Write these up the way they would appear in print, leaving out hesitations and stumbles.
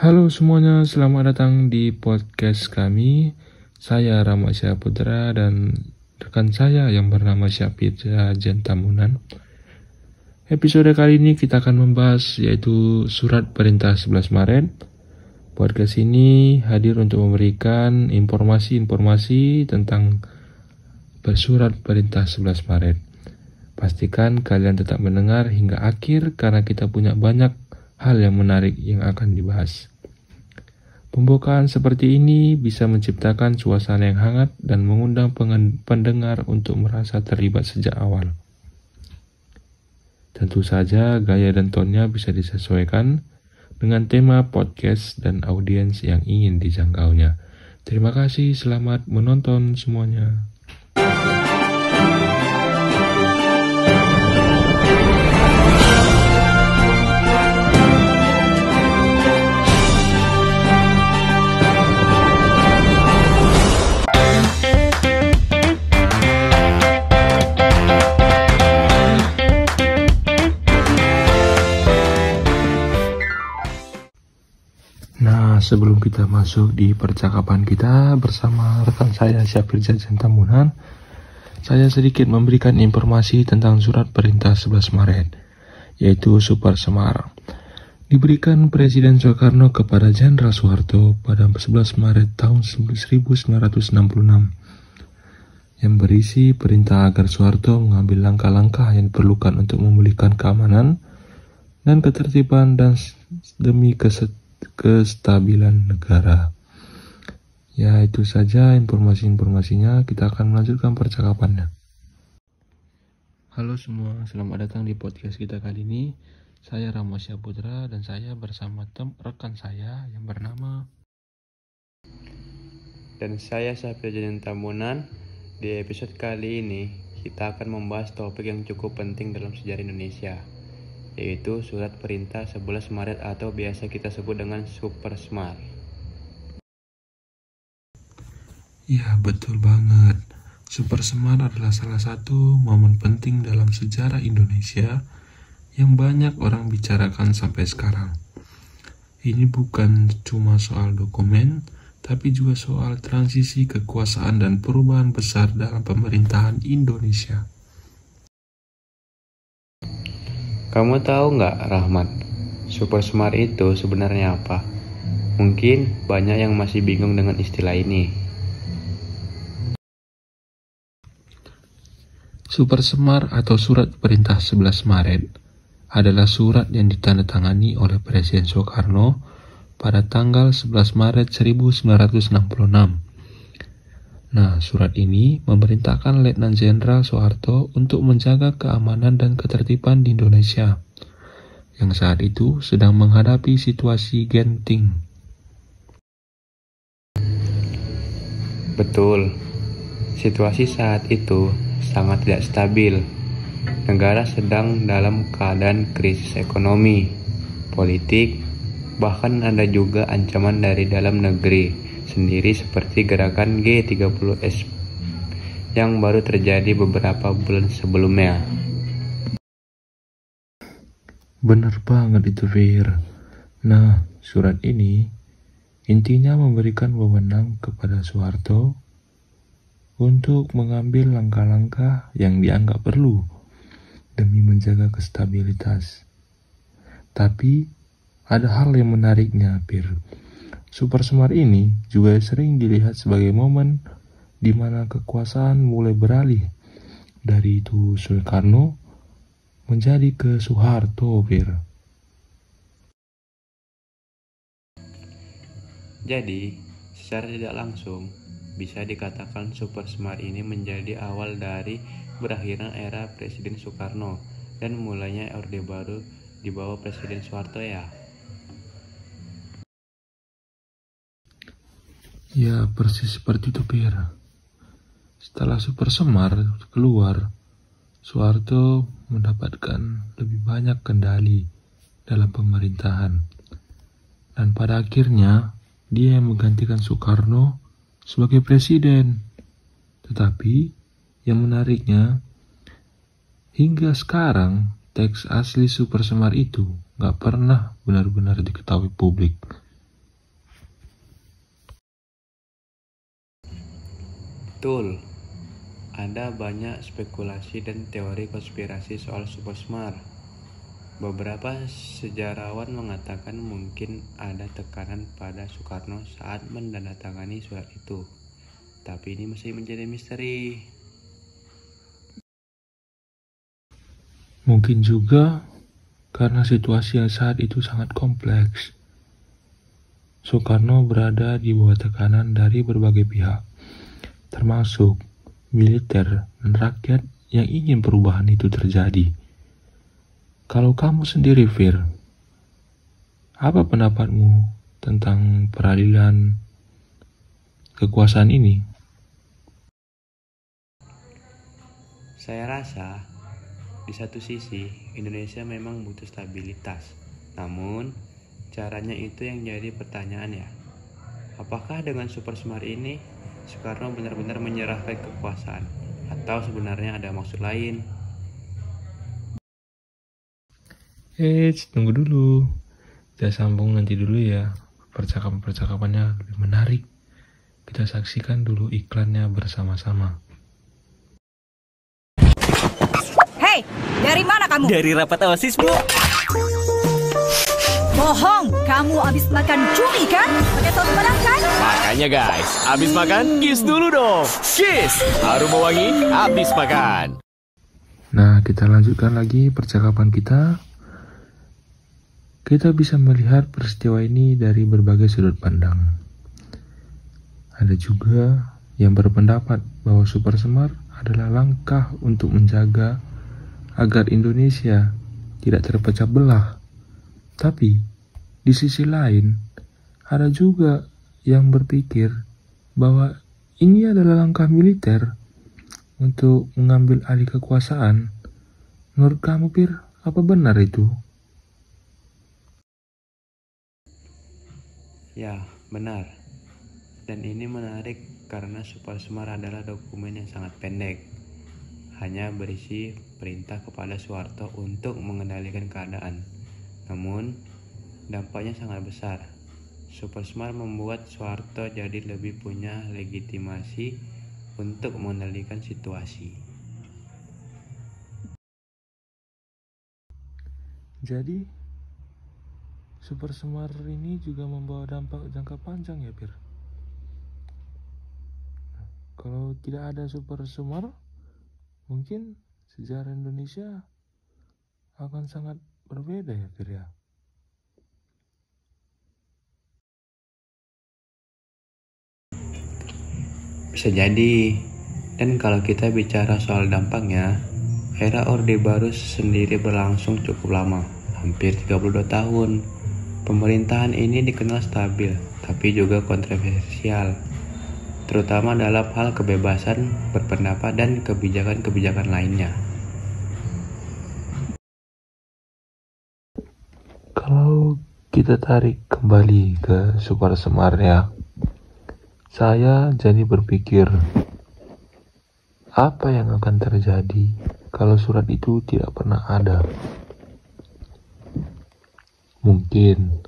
Halo semuanya, selamat datang di podcast kami. Saya Rama Putra dan rekan saya yang bernama Syapitra Jentamunan. Episode kali ini kita akan membahas yaitu Surat Perintah 11 Maret. Podcast ini hadir untuk memberikan informasi-informasi tentang Surat Perintah 11 Maret. Pastikan kalian tetap mendengar hingga akhir karena kita punya banyak hal yang menarik yang akan dibahas. Pembukaan seperti ini bisa menciptakan suasana yang hangat dan mengundang pendengar untuk merasa terlibat sejak awal. Tentu saja gaya dan tonnya bisa disesuaikan dengan tema podcast dan audiens yang ingin dijangkaunya. Terima kasih, selamat menonton semuanya. Nah, sebelum kita masuk di percakapan kita bersama rekan saya Syapitra Jentamunan, saya sedikit memberikan informasi tentang Surat Perintah 11 Maret, yaitu Super Semar. Diberikan Presiden Soekarno kepada Jenderal Soeharto pada 11 Maret tahun 1966, yang berisi perintah agar Soeharto mengambil langkah-langkah yang diperlukan untuk memulihkan keamanan dan ketertiban dan demi kestabilan negara. Ya, itu saja informasinya. Kita akan melanjutkan percakapannya. Halo semua, selamat datang di podcast kita kali ini. Saya Rama Putra dan saya bersama rekan saya yang bernama dan saya Syapitra Jentamunan. Di episode kali ini kita akan membahas topik yang cukup penting dalam sejarah Indonesia, yaitu Surat Perintah 11 Maret atau biasa kita sebut dengan Super Semar. Ya, betul banget. Super Semar adalah salah satu momen penting dalam sejarah Indonesia yang banyak orang bicarakan sampai sekarang. Ini bukan cuma soal dokumen, tapi juga soal transisi kekuasaan dan perubahan besar dalam pemerintahan Indonesia. Kamu tahu nggak, Rahmat, Super Semar itu sebenarnya apa? Mungkin banyak yang masih bingung dengan istilah ini. Super Semar atau Surat Perintah 11 Maret adalah surat yang ditandatangani oleh Presiden Soekarno pada tanggal 11 Maret 1966. Nah, surat ini memerintahkan Letnan Jenderal Soeharto untuk menjaga keamanan dan ketertiban di Indonesia, yang saat itu sedang menghadapi situasi genting. Betul, situasi saat itu sangat tidak stabil. Negara sedang dalam keadaan krisis ekonomi, politik, bahkan ada juga ancaman dari dalam negeri sendiri seperti gerakan G30S yang baru terjadi beberapa bulan sebelumnya. Bener banget itu, Fir. Nah, surat ini intinya memberikan wewenang kepada Soeharto untuk mengambil langkah-langkah yang dianggap perlu demi menjaga kestabilitas. Tapi ada hal yang menariknya, Pir. Super Semar ini juga sering dilihat sebagai momen di mana kekuasaan mulai beralih dari itu Soekarno menjadi ke Soeharto, Pir. Jadi, secara tidak langsung bisa dikatakan Super Semar ini menjadi awal dari berakhirnya era Presiden Soekarno dan mulainya Orde Baru di bawah Presiden Soeharto ya. Ya, persis seperti itu, Pir. Setelah Super Semar keluar, Soeharto mendapatkan lebih banyak kendali dalam pemerintahan. Dan pada akhirnya, dia yang menggantikan Soekarno sebagai presiden. Tetapi, yang menariknya, hingga sekarang, teks asli Super Semar itu gak pernah benar-benar diketahui publik. Betul, ada banyak spekulasi dan teori konspirasi soal Super Semar. Beberapa sejarawan mengatakan mungkin ada tekanan pada Soekarno saat menandatangani surat itu. Tapi ini masih menjadi misteri. Mungkin juga karena situasi yang saat itu sangat kompleks. Soekarno berada di bawah tekanan dari berbagai pihak, termasuk militer dan rakyat yang ingin perubahan itu terjadi. Kalau kamu sendiri, Fir, apa pendapatmu tentang peralihan kekuasaan ini? Saya rasa di satu sisi Indonesia memang butuh stabilitas. Namun caranya itu yang jadi pertanyaan ya. Apakah dengan Super Semar ini Soekarno benar-benar menyerahkan kekuasaan atau sebenarnya ada maksud lain? Tunggu dulu. Kita sambung nanti dulu ya. Percakapan-percakapannya lebih menarik. Kita saksikan dulu iklannya bersama-sama. Hei, dari mana kamu? Dari rapat OSIS, Bu. Bohong, kamu habis makan cumi kan? Pakai saus padang kan? Makanya guys, habis makan kiss dulu dong. Kiss, harum wangi, habis makan. Nah, kita lanjutkan lagi percakapan kita. Kita bisa melihat peristiwa ini dari berbagai sudut pandang. Ada juga yang berpendapat bahwa Super Semar adalah langkah untuk menjaga agar Indonesia tidak terpecah belah. Tapi di sisi lain ada juga yang berpikir bahwa ini adalah langkah militer untuk mengambil alih kekuasaan. Menurut kamu, Pir, apa benar itu? Ya, benar. Dan ini menarik karena Super Semar adalah dokumen yang sangat pendek. Hanya berisi perintah kepada Soeharto untuk mengendalikan keadaan. Namun, dampaknya sangat besar. Super Semar membuat Soeharto jadi lebih punya legitimasi untuk mengendalikan situasi. Jadi, Super Semar ini juga membawa dampak jangka panjang ya, Pir? Kalau tidak ada Super Semar, mungkin sejarah Indonesia akan sangat berbeda ya, Pir ya? Bisa jadi. Dan kalau kita bicara soal dampaknya, era Orde Baru sendiri berlangsung cukup lama, hampir 32 tahun. Pemerintahan ini dikenal stabil, tapi juga kontroversial, terutama dalam hal kebebasan berpendapat dan kebijakan-kebijakan lainnya. Kalau kita tarik kembali ke Super Semar ya, saya jadi berpikir, apa yang akan terjadi kalau surat itu tidak pernah ada? Mungkin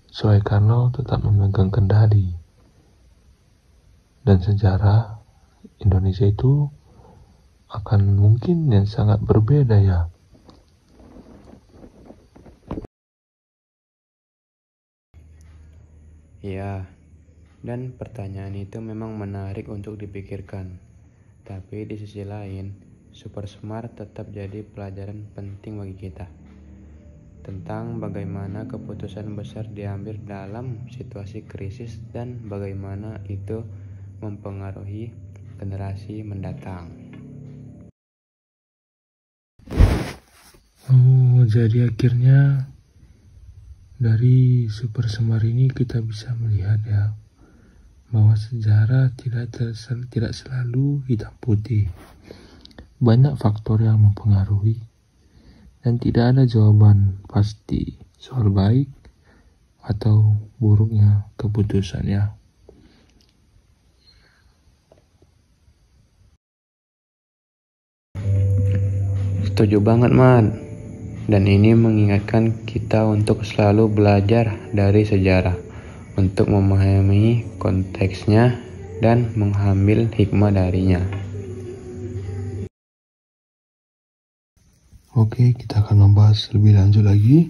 Soekarno tetap memegang kendali, dan sejarah Indonesia itu akan mungkin yang sangat berbeda ya. Ya, dan pertanyaan itu memang menarik untuk dipikirkan. Tapi di sisi lain, Super Semar tetap jadi pelajaran penting bagi kita tentang bagaimana keputusan besar diambil dalam situasi krisis dan bagaimana itu mempengaruhi generasi mendatang. Oh, jadi akhirnya dari Super Semar ini kita bisa melihat ya, bahwa sejarah tidak selalu hitam putih. Banyak faktor yang mempengaruhi, dan tidak ada jawaban pasti soal baik atau buruknya keputusannya. Setuju banget, Man. Dan ini mengingatkan kita untuk selalu belajar dari sejarah, untuk memahami konteksnya dan mengambil hikmah darinya. Oke, kita akan membahas lebih lanjut lagi.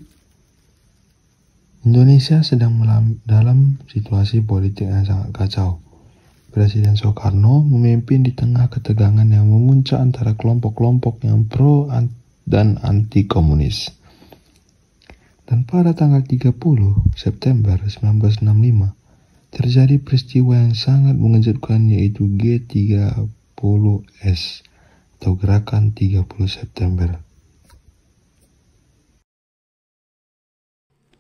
Indonesia sedang dalam situasi politik yang sangat kacau. Presiden Soekarno memimpin di tengah ketegangan yang memuncak antara kelompok-kelompok yang pro dan anti komunis. Dan pada tanggal 30 September 1965 terjadi peristiwa yang sangat mengejutkan, yaitu G30S atau Gerakan 30 September.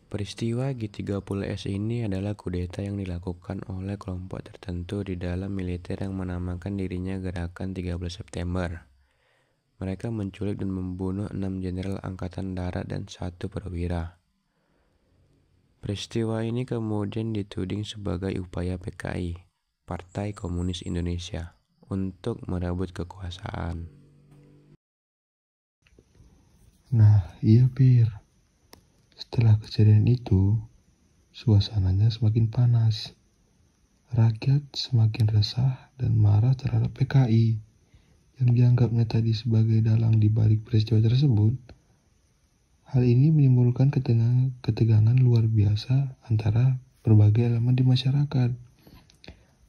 Peristiwa G30S ini adalah kudeta yang dilakukan oleh kelompok tertentu di dalam militer yang menamakan dirinya Gerakan 30 September. Mereka menculik dan membunuh 6 jenderal angkatan darat dan 1 perwira. Peristiwa ini kemudian dituding sebagai upaya PKI, Partai Komunis Indonesia, untuk merebut kekuasaan. Nah, iya Pir. Setelah kejadian itu, suasananya semakin panas. Rakyat semakin resah dan marah terhadap PKI yang dianggapnya tadi sebagai dalang di balik peristiwa tersebut. Hal ini menimbulkan ketegangan luar biasa antara berbagai elemen di masyarakat,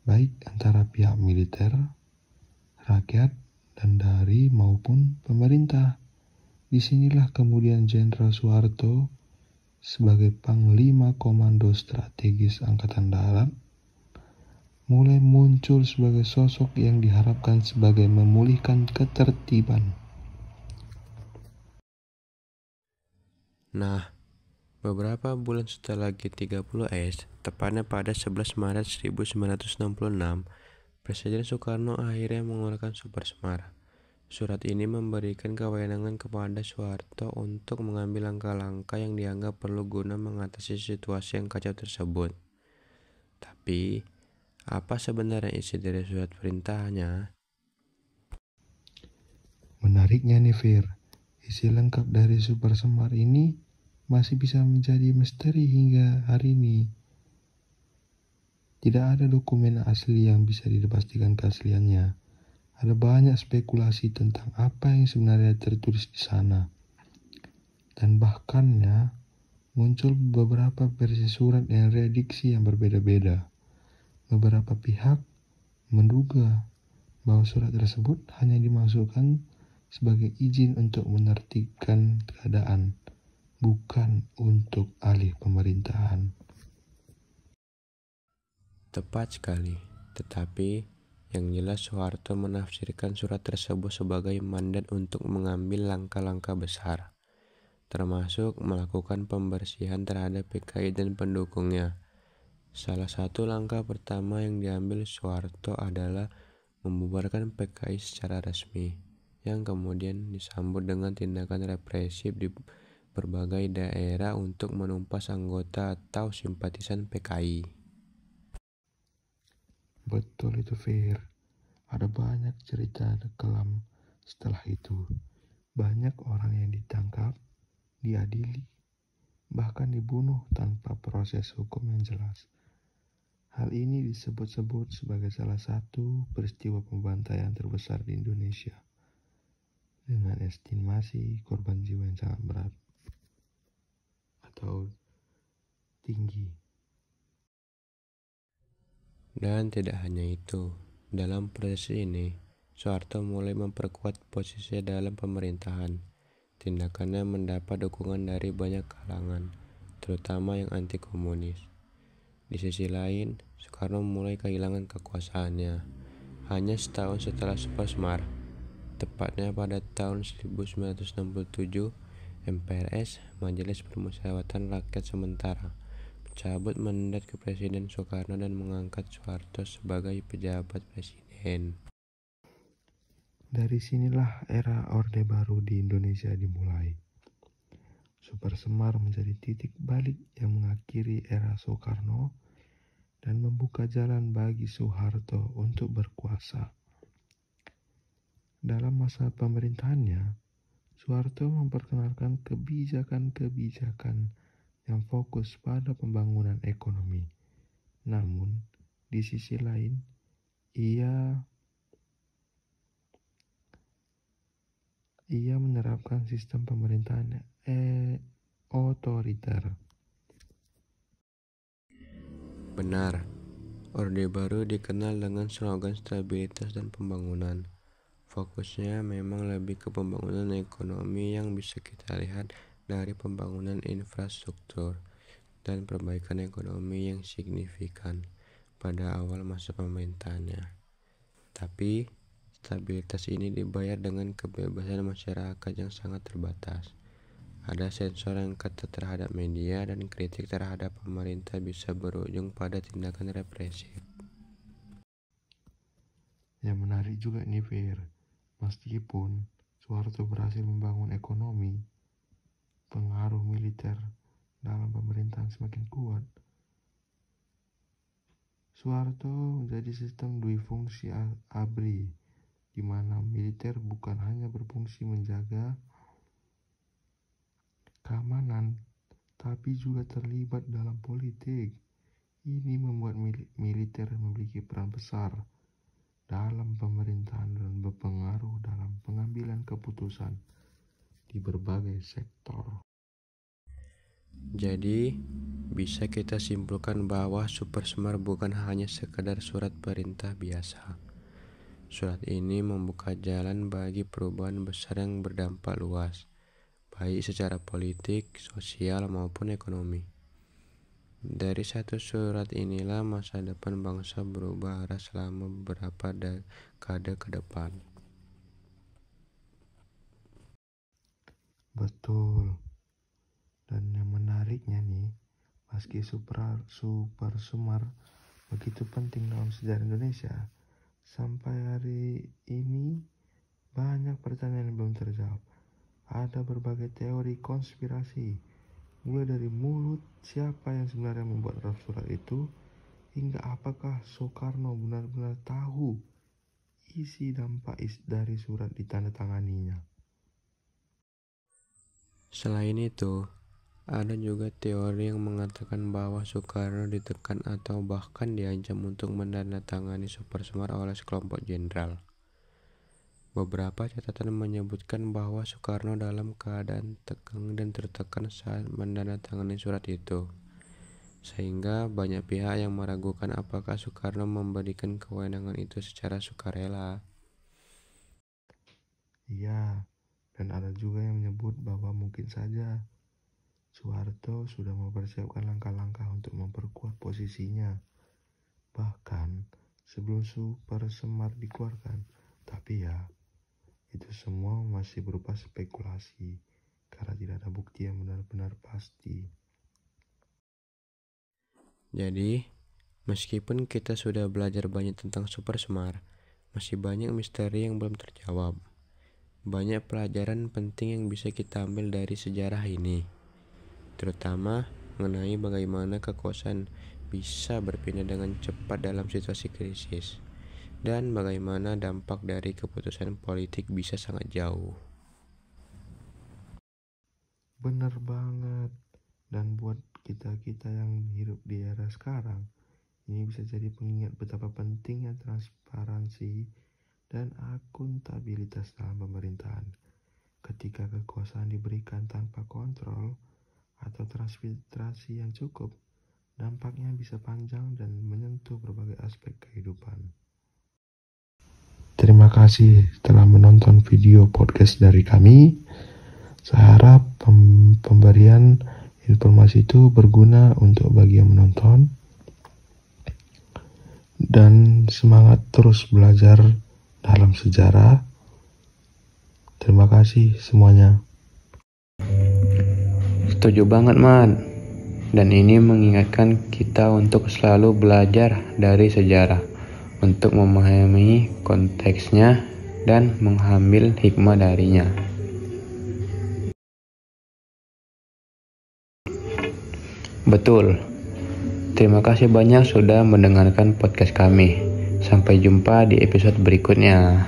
baik antara pihak militer, rakyat, dan dari maupun pemerintah. Disinilah kemudian Jenderal Soeharto sebagai Panglima Komando Strategis Angkatan Darat mulai muncul sebagai sosok yang diharapkan sebagai memulihkan ketertiban. Nah, beberapa bulan setelah G30S, tepatnya pada 11 Maret 1966, Presiden Soekarno akhirnya mengeluarkan Super Semar. Surat ini memberikan kewenangan kepada Soeharto untuk mengambil langkah-langkah yang dianggap perlu guna mengatasi situasi yang kacau tersebut. Tapi, apa sebenarnya isi dari surat perintahnya? Menariknya nih Fir, isi lengkap dari Super Semar ini masih bisa menjadi misteri hingga hari ini. Tidak ada dokumen asli yang bisa dipastikan keasliannya. Ada banyak spekulasi tentang apa yang sebenarnya tertulis di sana. Dan bahkannya muncul beberapa versi surat yang rediksi yang berbeda-beda. Beberapa pihak menduga bahwa surat tersebut hanya dimasukkan sebagai izin untuk menertibkan keadaan, bukan untuk alih pemerintahan. Tepat sekali, tetapi yang jelas Soeharto menafsirkan surat tersebut sebagai mandat untuk mengambil langkah-langkah besar, termasuk melakukan pembersihan terhadap PKI dan pendukungnya. Salah satu langkah pertama yang diambil Soeharto adalah membubarkan PKI secara resmi, yang kemudian disambut dengan tindakan represif di berbagai daerah untuk menumpas anggota atau simpatisan PKI. Betul itu Fir. Ada banyak cerita kelam setelah itu. Banyak orang yang ditangkap, diadili, bahkan dibunuh tanpa proses hukum yang jelas. Hal ini disebut-sebut sebagai salah satu peristiwa pembantaian terbesar di Indonesia, dengan estimasi korban jiwa yang sangat berat atau tinggi. Dan tidak hanya itu, dalam proses ini, Soeharto mulai memperkuat posisinya dalam pemerintahan. Tindakannya mendapat dukungan dari banyak kalangan, terutama yang anti komunis. Di sisi lain, Soekarno mulai kehilangan kekuasaannya. Hanya setahun setelah Super Semar, tepatnya pada tahun 1967, MPRS, Majelis Permusyawaratan Rakyat Sementara, mencabut mandat ke Presiden Soekarno dan mengangkat Soeharto sebagai pejabat presiden. Dari sinilah era Orde Baru di Indonesia dimulai. Super Semar menjadi titik balik yang mengakhiri era Soekarno dan membuka jalan bagi Soeharto untuk berkuasa. Dalam masa pemerintahannya, Soeharto memperkenalkan kebijakan-kebijakan yang fokus pada pembangunan ekonomi. Namun, di sisi lain, ia menerapkan sistem pemerintahan otoriter. Benar, Orde Baru dikenal dengan slogan stabilitas dan pembangunan. Fokusnya memang lebih ke pembangunan ekonomi yang bisa kita lihat dari pembangunan infrastruktur dan perbaikan ekonomi yang signifikan pada awal masa pemerintahannya. Tapi, stabilitas ini dibayar dengan kebebasan masyarakat yang sangat terbatas. Ada sensor yang ketat terhadap media dan kritik terhadap pemerintah bisa berujung pada tindakan represif. Yang menarik juga nih Fir, meskipun Soeharto berhasil membangun ekonomi, pengaruh militer dalam pemerintahan semakin kuat. Soeharto menjadi sistem duifungsi ABRI, di mana militer bukan hanya berfungsi menjaga keamanan, tapi juga terlibat dalam politik. Ini membuat militer memiliki peran besar dalam pemerintahan dan berpengaruh dalam pengambilan keputusan di berbagai sektor. Jadi, bisa kita simpulkan bahwa Super Semar bukan hanya sekadar surat perintah biasa. Surat ini membuka jalan bagi perubahan besar yang berdampak luas, baik secara politik, sosial, maupun ekonomi. Dari satu surat inilah masa depan bangsa berubah arah selama beberapa dekade ke depan. Betul. Dan yang menariknya nih, meski Super Semar begitu penting dalam sejarah Indonesia, sampai hari ini banyak pertanyaan yang belum terjawab. Ada berbagai teori konspirasi, mulai dari mulut siapa yang sebenarnya membuat draft surat itu, hingga apakah Soekarno benar-benar tahu isi dampak dari surat ditandatanganinya. Selain itu, ada juga teori yang mengatakan bahwa Soekarno ditekan atau bahkan diancam untuk menandatangani Super Semar oleh sekelompok jenderal. Beberapa catatan menyebutkan bahwa Soekarno dalam keadaan tegang dan tertekan saat menandatangani surat itu, sehingga banyak pihak yang meragukan apakah Soekarno memberikan kewenangan itu secara sukarela. Iya, dan ada juga yang menyebut bahwa mungkin saja Soeharto sudah mempersiapkan langkah-langkah untuk memperkuat posisinya, bahkan sebelum Super Semar dikeluarkan. Tapi ya, itu semua masih berupa spekulasi karena tidak ada bukti yang benar-benar pasti. Jadi, meskipun kita sudah belajar banyak tentang Super Semar, masih banyak misteri yang belum terjawab. Banyak pelajaran penting yang bisa kita ambil dari sejarah ini, terutama mengenai bagaimana kekuasaan bisa berpindah dengan cepat dalam situasi krisis, dan bagaimana dampak dari keputusan politik bisa sangat jauh. Benar banget. Dan buat kita-kita yang hidup di era sekarang, ini bisa jadi pengingat betapa pentingnya transparansi dan akuntabilitas dalam pemerintahan. Ketika kekuasaan diberikan tanpa kontrol atau transparansi yang cukup, dampaknya bisa panjang dan menyentuh berbagai aspek kehidupan. Terima kasih telah menonton video podcast dari kami. Saya harap pemberian informasi itu berguna untuk bagi yang menonton. Dan semangat terus belajar dalam sejarah. Terima kasih semuanya. Setuju banget, Man. Dan ini mengingatkan kita untuk selalu belajar dari sejarah, untuk memahami konteksnya dan mengambil hikmah darinya. Betul. Terima kasih banyak sudah mendengarkan podcast kami. Sampai jumpa di episode berikutnya.